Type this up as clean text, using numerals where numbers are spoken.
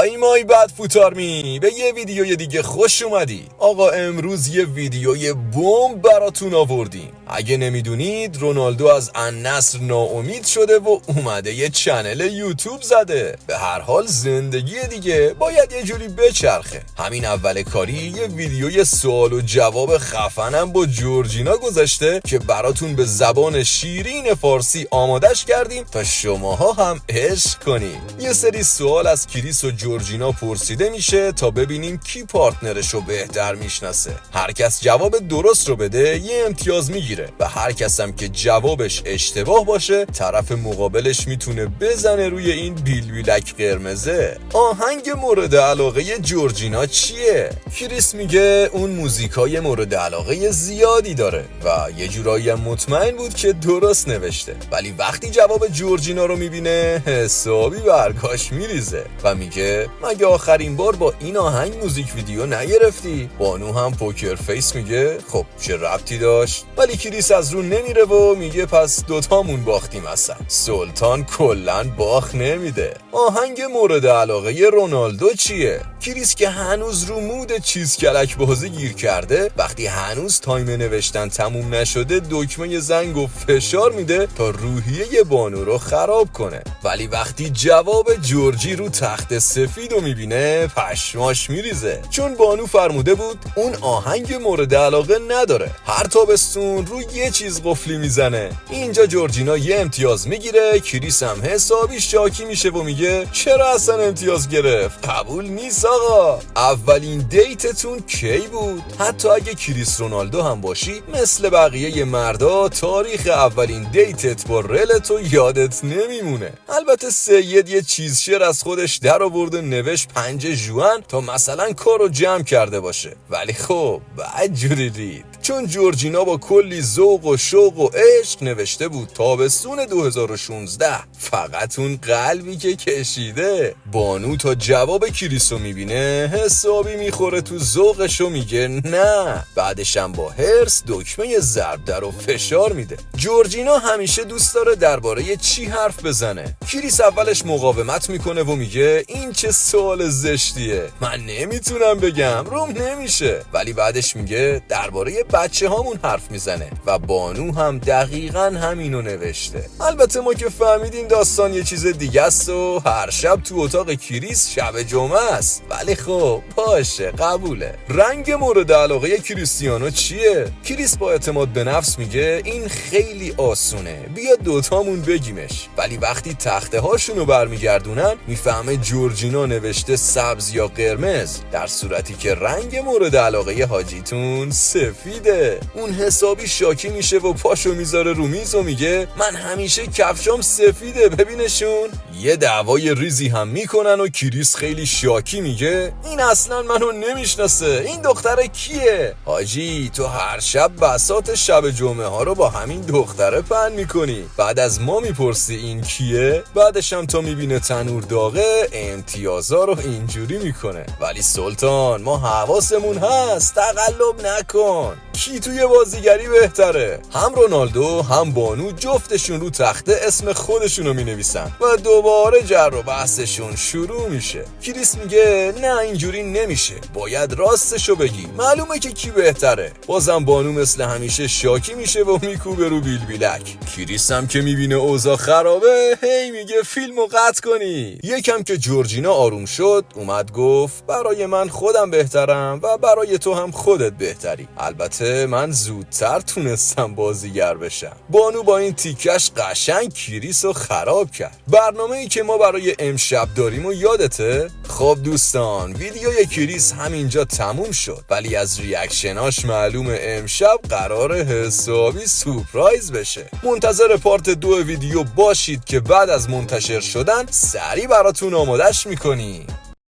های مای بد فوتارمی، به یه ویدیوی دیگه خوش اومدی. آقا امروز یه ویدیوی بمب براتون آوردیم. اگه نمیدونید رونالدو از النصر ناامید شده و اومده یه چنل یوتیوب زده. به هر حال زندگی دیگه باید یه جوری بچرخه. همین اول کاری یه ویدیوی سوال و جواب خفنم با جورجینا گذاشته که براتون به زبان شیرین فارسی آمادش کردیم تا شماها هم عشق کنید. یه سری سوال از کریس و جورجینا پرسیده میشه تا ببینیم کی پارتنرشو بهتر میشناسه. هر کس جواب درست رو بده یه امتیاز میگیره و هر کس هم که جوابش اشتباه باشه طرف مقابلش میتونه بزنه روی این بیلبیلک قرمزه. آهنگ مورد علاقه جورجینا چیه؟ کریس میگه اون موزیکای مورد علاقه زیادی داره و یه جورایی هم مطمئن بود که درست نوشته، ولی وقتی جواب جورجینا رو میبینه حسابی برگاش میریزه و میگه مگه آخرین بار با این آهنگ موزیک ویدیو نگرفتی؟ بانو هم پوکر فیس میگه خب چه ربطی داشت؟ ولی کریس از رو نمیره و میگه پس دوتامون باختیم. اصلا سلطان کلن باخت نمیده. آهنگ مورد علاقه رونالدو چیه؟ کریس که هنوز رو مود چیز کلک بازی گیر کرده، وقتی هنوز تایم نوشتن تموم نشده دکمه زنگ و فشار میده تا روحیه بانو رو خراب کنه. ولی وقتی جواب جورجی رو تخت سفید رو میبینه پشماش میریزه، چون بانو فرموده بود اون آهنگ مورد علاقه نداره، هر تابستون رو یه چیز قفلی میزنه. اینجا جورجینا یه امتیاز میگیره، کریس هم حسابی شاکی میشه و میگه چرا اصلا امتیاز گرفت؟ قبول نیست آقا. اولین دیتتون کی بود؟ حتی اگه کریس رونالدو هم باشی مثل بقیه مردا تاریخ اولین دیتت با رلتو یادت نمیمونه. البته سید یه چیز شعر از خودش در آورد و نوشت 5 ژوئن تا مثلا کارو جمع کرده باشه، ولی خب بعد جوری رید، چون جورجینا با کلی ذوق و شوق و عشق نوشته بود تابستون 2016. فقط اون قلبی که کشیده. بانو تا جواب کریسو میبینه حسابی میخوره تو ذوقش و میگه نه. بعدش هم با هرس دکمه ضرب در و فشار میده. جورجینا همیشه دوست داره درباره چی حرف بزنه. کریس اولش مقاومت میکنه و میگه این چه سوال زشتیه، من نمیتونم بگم، روم نمیشه. ولی بعدش میگه درباره بچه هامون حرف میزنه و بانو هم دقیقاً همینو نوشته. البته ما که فهمیدیم داستان یه چیز دیگه است و هر شب تو اتاق کریس شب جمعه است، ولی خب باشه قبوله. رنگ مورد علاقه کریستیانو چیه؟ کریس با اعتماد به نفس میگه این خیلی آسونه، بیا دوتامون بگیمش. ولی وقتی تخته هاشونو برمیگردونن میفهمه جورجینا نوشته سبز یا قرمز، در صورتی که رنگ مورد علاقه حاجیتون سفیده. اون حسابی شاکی میشه و پاشو میذاره رو میز و میگه من همیشه کفشام سفیده ببینشون. یه دعوای ریزی هم میکنن و کریس خیلی شاکی میگه این اصلا منو نمیشناسه، این دختره کیه؟ حاجی تو هر شب بساط شب جمعه ها رو با همین دختره پهن میکنی، بعد از ما میپرسی این کیه؟ بعدش هم تا میبینه تنور داغه امتیازا رو اینجوری میکنه. ولی سلطان ما حواسمون هست، تقلب نکن. کی توی بازیگری بهتره؟ هم رونالدو هم بانو جفتشون رو تخته اسم خودشونو مینویسن و دوباره جر و بحثشون شروع میشه. کریس میگه نه اینجوری نمیشه، باید راستشو بگی، معلومه که کی بهتره. بازم بانو مثل همیشه شاکی میشه و میکوبه رو بیلبیلک. کریس هم که میبینه اوضاع خرابه هی میگه فیلمو قطع کنی. یکم که جورجینا آروم شد اومد گفت برای من خودم بهترم و برای تو هم خودت بهتری. البته من زودتر تونستم بازیگر بشم. بانو با این تیکش قشنگ کریسو خراب کرد. برنامه‌ای که ما برای امشب داریم و یادته؟ خب دوستان ویدیوی کریس همینجا تموم شد، ولی از ریاکشناش معلومه امشب قرار حسابی سورپرایز بشه. منتظر پارت 2 ویدیو باشید که بعد از منتشر شدن سریع براتون آمادش میکنیم.